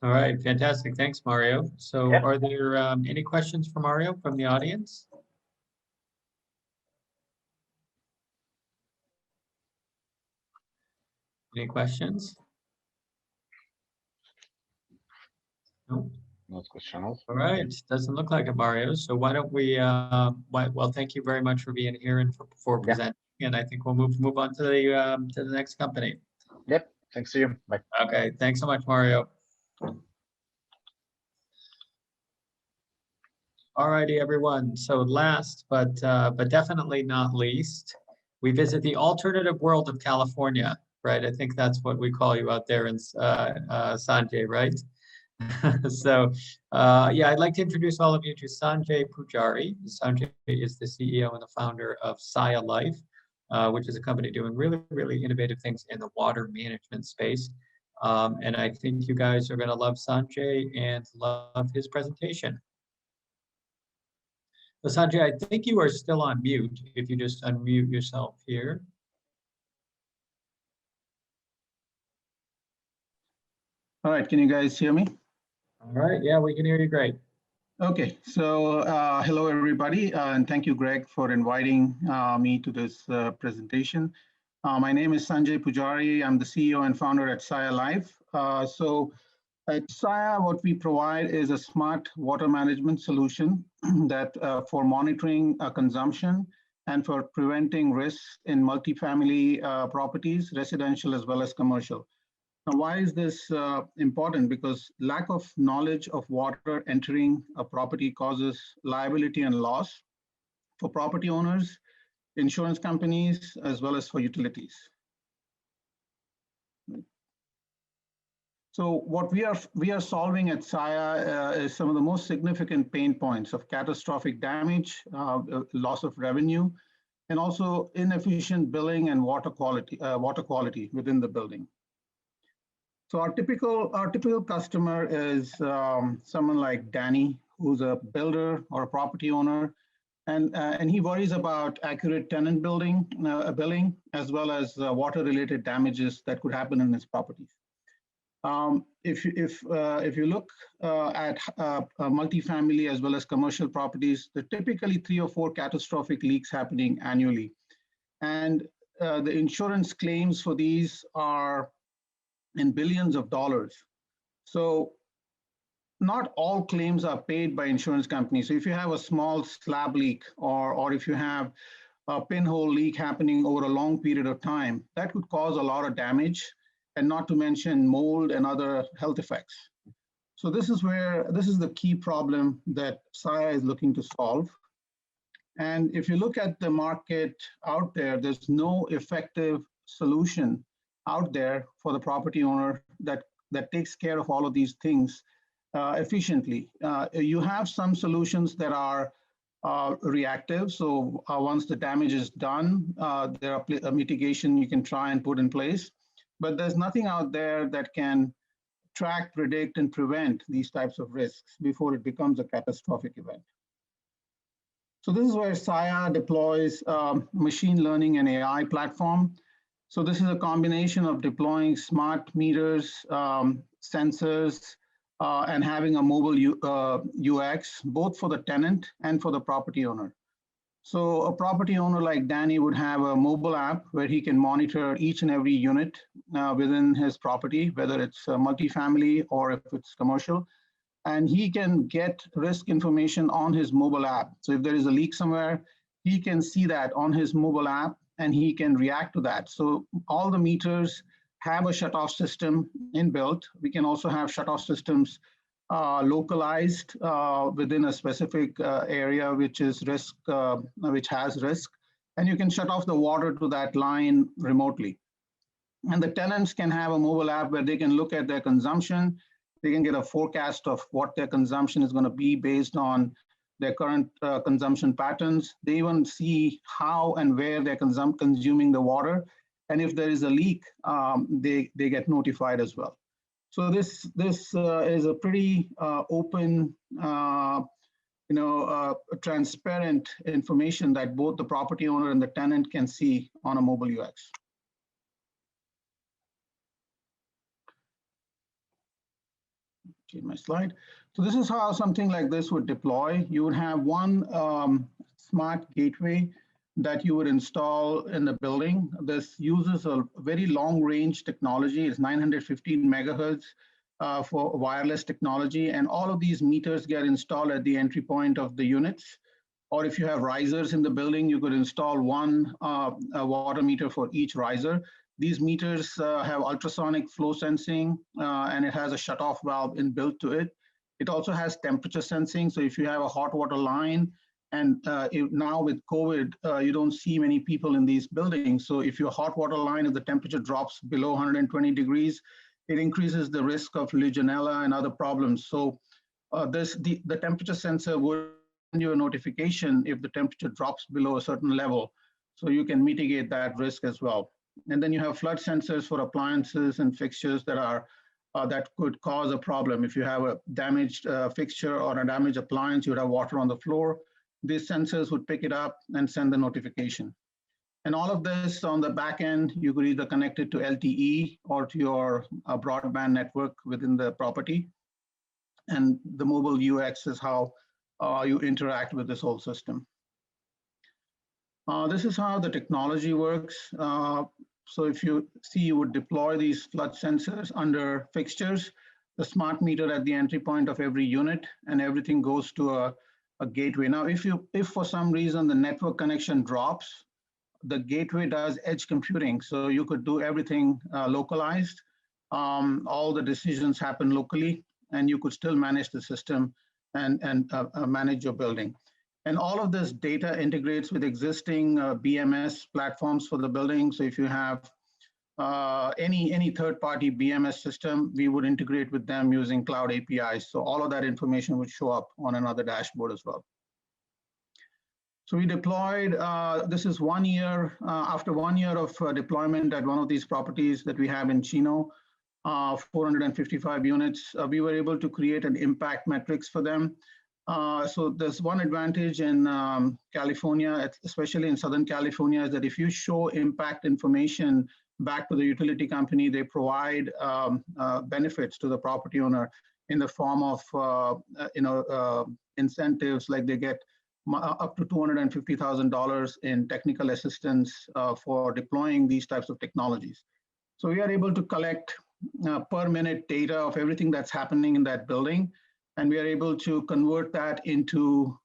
All right, fantastic. Thanks, Mario. So Yeah. are there any questions for Mario from the audience? Any questions? No. No questions. All right, doesn't look like it, Mario. So why don't we, well, thank you very much for being here and for Yeah. presenting. And I think we'll move on to the next company. Yep. Thanks to you. Bye. Okay, thanks so much, Mario. All righty, everyone. So last, but definitely not least, we visit the alternative world of California, right? I think that's what we call you out there in Sanjay, right? So yeah, I'd like to introduce all of you to Sanjay Pujari. Sanjay is the CEO and the founder of Saya Life, which is a company doing really, really innovative things in the water management space. And I think you guys are going to love Sanjay and love his presentation. So Sanjay, I think you are still on mute. If you just unmute yourself here. All right, can you guys hear me? All right, yeah, we can hear you great. Okay, so hello everybody, and thank you, Greg, for inviting me to this presentation. My name is Sanjay Pujari. I'm the CEO and founder at Saya Life. So at Saya, what we provide is a smart water management solution that for monitoring consumption and for preventing risks in multifamily properties, residential as well as commercial. Now, why is this important? Because lack of knowledge of water entering a property causes liability and loss for property owners, insurance companies, as well as for utilities. So what we are solving at Saya is some of the most significant pain points of catastrophic damage, loss of revenue, and also inefficient billing and water quality within the building. So our typical customer is someone like Danny, who's a builder or a property owner, and he worries about accurate tenant billing, as well as water-related damages that could happen in his properties. If you look at multifamily as well as commercial properties, there are typically 3 or 4 catastrophic leaks happening annually, and the insurance claims for these are in billions of dollars. So not all claims are paid by insurance companies. So if you have a small slab leak or if you have a pinhole leak happening over a long period of time, that could cause a lot of damage, and not to mention mold and other health effects. So this is the key problem that Saya is looking to solve. And if you look at the market out there, there's no effective solution out there for the property owner that takes care of all of these things efficiently. You have some solutions that are reactive. So once the damage is done, there are a mitigation you can try and put in place. But there's nothing out there that can track, predict, and prevent these types of risks before it becomes a catastrophic event. So this is where Saya deploys machine learning and AI platform. So this is a combination of deploying smart meters, sensors, and having a mobile UX, both for the tenant and for the property owner. So a property owner like Danny would have a mobile app where he can monitor each and every unit within his property, whether it's multifamily or if it's commercial. And he can get risk information on his mobile app. So if there is a leak somewhere, he can see that on his mobile app and he can react to that. So all the meters have a shutoff system inbuilt. We can also have shutoff systems localized within a specific area which is risk, which has risk, and you can shut off the water to that line remotely. And the tenants can have a mobile app where they can look at their consumption. They can get a forecast of what their consumption is going to be based on their current consumption patterns. They even see how and where they're consuming the water. And if there is a leak, they get notified as well. So this is a pretty open, transparent information that both the property owner and the tenant can see on a mobile UX. change my slide. So this is how something like this would deploy. You would have one smart gateway that you would install in the building. This uses a very long range technology. It's 915 megahertz for wireless technology. And all of these meters get installed at the entry point of the units. Or if you have risers in the building, you could install one a water meter for each riser. These meters have ultrasonic flow sensing, and it has a shutoff valve inbuilt to it. It also has temperature sensing. So if you have a hot water line, and now with COVID, you don't see many people in these buildings. So if your hot water line, if the temperature drops below 120 degrees, it increases the risk of Legionella and other problems. So the temperature sensor would send you a notification if the temperature drops below a certain level. So you can mitigate that risk as well. And then you have flood sensors for appliances and fixtures that are that could cause a problem. If you have a damaged fixture or a damaged appliance, you would have water on the floor. These sensors would pick it up and send the notification. And all of this on the back end, you could either connect it to LTE or to your broadband network within the property. And the mobile UX is how you interact with this whole system. This is how the technology works. So if you see, you would deploy these flood sensors under fixtures, the smart meter at the entry point of every unit, and everything goes to a gateway. Now, if for some reason the network connection drops, the gateway does edge computing. So you could do everything localized. All the decisions happen locally, and you could still manage the system and manage your building. And all of this data integrates with existing BMS platforms for the building. So if you have any third-party BMS system, we would integrate with them using cloud APIs. So all of that information would show up on another dashboard as well. So we deployed, this is 1 year, after 1 year of deployment at one of these properties that we have in Chino, 455 units, we were able to create an impact metrics for them. So there's one advantage in California, especially in Southern California, is that if you show impact information back to the utility company, they provide benefits to the property owner in the form of incentives, like they get up to $250,000 in technical assistance for deploying these types of technologies. So we are able to collect per minute data of everything that's happening in that building. And we are able to convert that into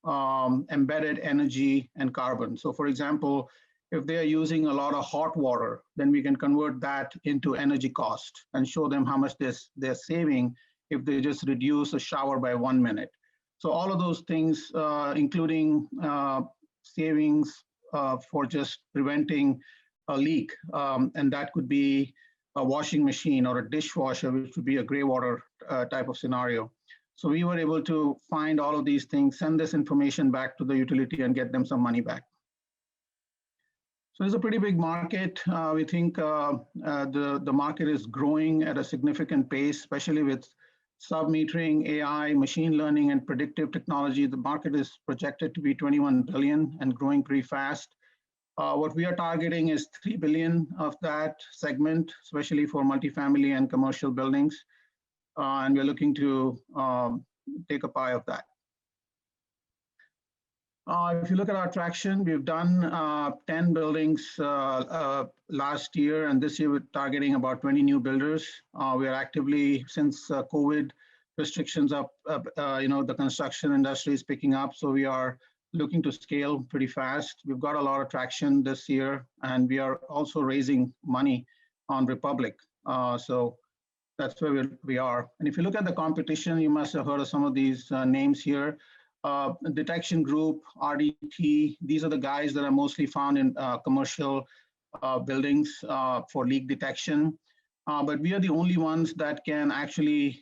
embedded energy and carbon. So for example, if they are using a lot of hot water, then we can convert that into energy cost and show them how much they're saving if they just reduce a shower by 1 minute. So all of those things, including savings for just preventing a leak. And that could be a washing machine or a dishwasher, which would be a gray water type of scenario. So we were able to find all of these things, send this information back to the utility and get them some money back. So it's a pretty big market. We think the market is growing at a significant pace, especially with sub-metering, AI, machine learning, and predictive technology. The market is projected to be 21 billion and growing pretty fast. What we are targeting is 3 billion of that segment, especially for multifamily and commercial buildings. And we're looking to take a pie of that. If you look at our traction, we've done 10 buildings last year, and this year we're targeting about 20 new builders. We are actively, since COVID restrictions up, the construction industry is picking up, so we are looking to scale pretty fast. We've got a lot of traction this year, and we are also raising money on Republic. So that's where we are. And if you look at the competition, you must have heard of some of these names here. Detection Group, RDT, these are the guys that are mostly found in commercial buildings for leak detection. But we are the only ones that can actually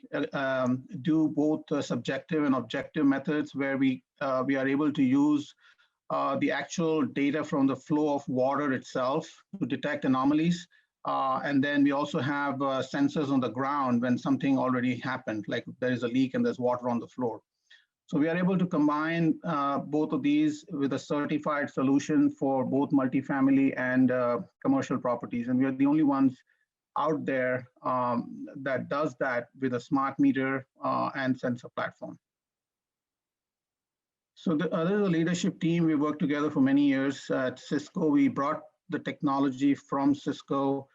do both subjective and objective methods, where we are able to use the actual data from the flow of water itself to detect anomalies. And then we also have sensors on the ground when something already happened, like there is a leak and there's water on the floor. So we are able to combine both of these with a certified solution for both multifamily and commercial properties. And we are the only ones out there that does that with a smart meter and sensor platform. So this is a leadership team. We worked together for many years at Cisco. We brought the technology from Cisco,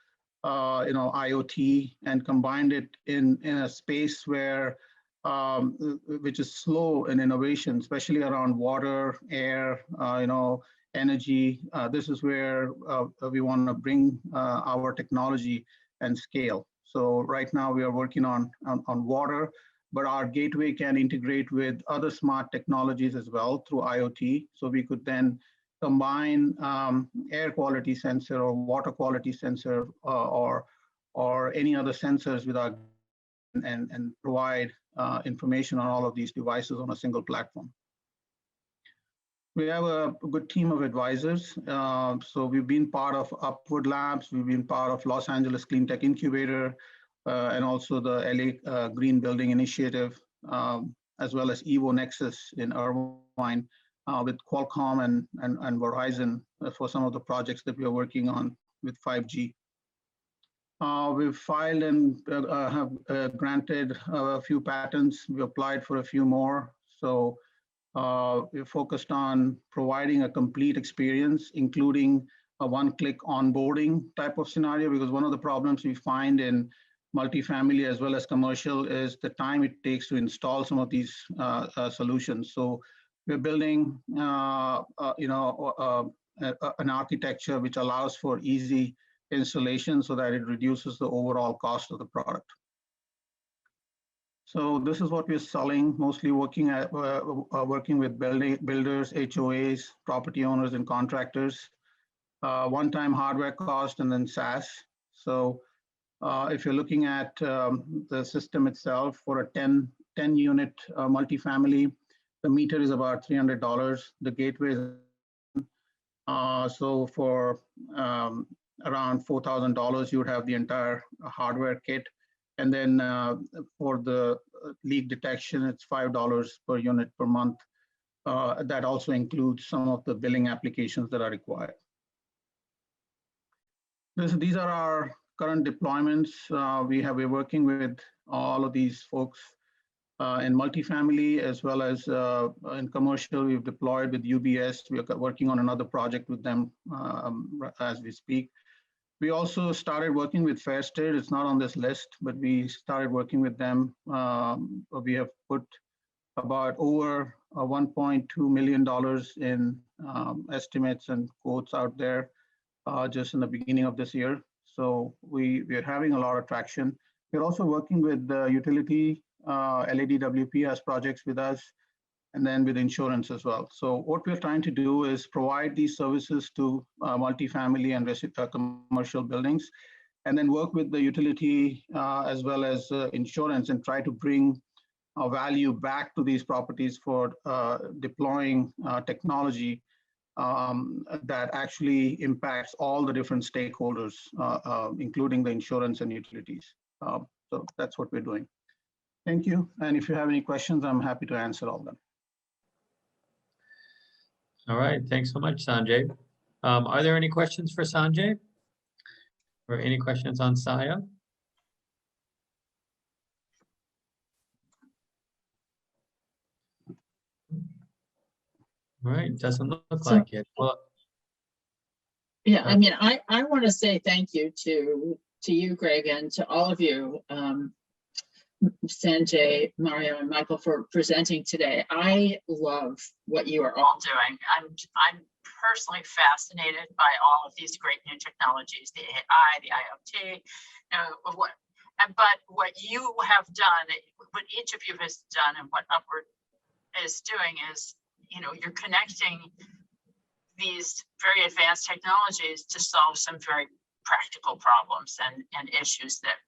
IoT, and combined it in a space where which is slow in innovation, especially around water, air, energy. This is where we want to bring our technology and scale. So right now we are working on water, but our gateway can integrate with other smart technologies as well through IoT. So we could then combine air quality sensor or water quality sensor or any other sensors with our and provide information on all of these devices on a single platform. We have a good team of advisors. So we've been part of Upward Labs. We've been part of Los Angeles Clean Tech Incubator and also the LA Green Building Initiative, as well as Evo Nexus in Irvine with Qualcomm and Verizon for some of the projects that we are working on with 5G. We've filed and have granted a few patents. We applied for a few more. So we're focused on providing a complete experience, including a one-click onboarding type of scenario, because one of the problems we find in multifamily as well as commercial is the time it takes to install some of these solutions. So we're building an architecture which allows for easy installation so that it reduces the overall cost of the product. So this is what we're selling, mostly working with builders, HOAs, property owners, and contractors. One-time hardware cost and then SaaS. So if you're looking at the system itself for a 10 unit multifamily, the meter is about $300. The gateway is so for around $4,000, you would have the entire hardware kit. And then for the leak detection, it's $5 per unit per month. That also includes some of the billing applications that are required. These are our current deployments. We're working with all of these folks in multifamily as well as in commercial. We've deployed with UBS. We are working on another project with them as we speak. We also started working with Fairstead. It's not on this list, but we started working with them. We have put about over $1.2 million in estimates and quotes out there just in the beginning of this year. So we're having a lot of traction. We're also working with the utility, LADWP has projects with us, and then with insurance as well. So what we're trying to do is provide these services to multifamily and commercial buildings, and then work with the utility as well as insurance and try to bring value back to these properties for deploying technology that actually impacts all the different stakeholders, including the insurance and utilities. So that's what we're doing. Thank you. And if you have any questions, I'm happy to answer all of them. All right, thanks so much, Sanjay. Are there any questions for Sanjay? Or any questions on Saya? All right, doesn't look like it. Well, yeah, I mean, I want to say thank you to you, Greg, and to all of you, Sanjay, Mario, and Michael, for presenting today. I love what you are all doing. I'm personally fascinated by all of these great new technologies, the AI, the IoT, but what you have done, what each of you has done, and what Upward is doing is, you're connecting these very advanced technologies to solve some very practical problems and issues that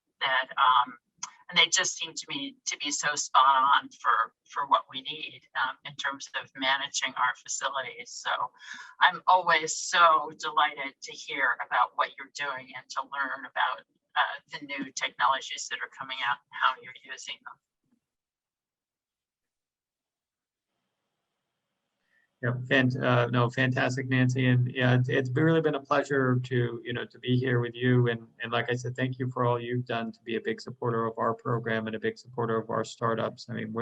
and they just seem to me to be so spot on for what we need in terms of managing our facilities. So I'm always so delighted to hear about what you're doing and to learn about the new technologies that are coming out and how you're using them. No, fantastic, Nancy, and yeah, it's really been a pleasure to to be here with you, and like I said, thank you for all you've done to be a big supporter of our program and a big supporter of our startups. I mean,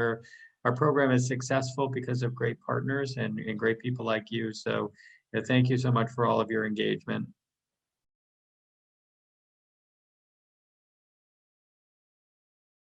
our program is successful because of great partners and great people like you. So thank you so much for all of your engagement.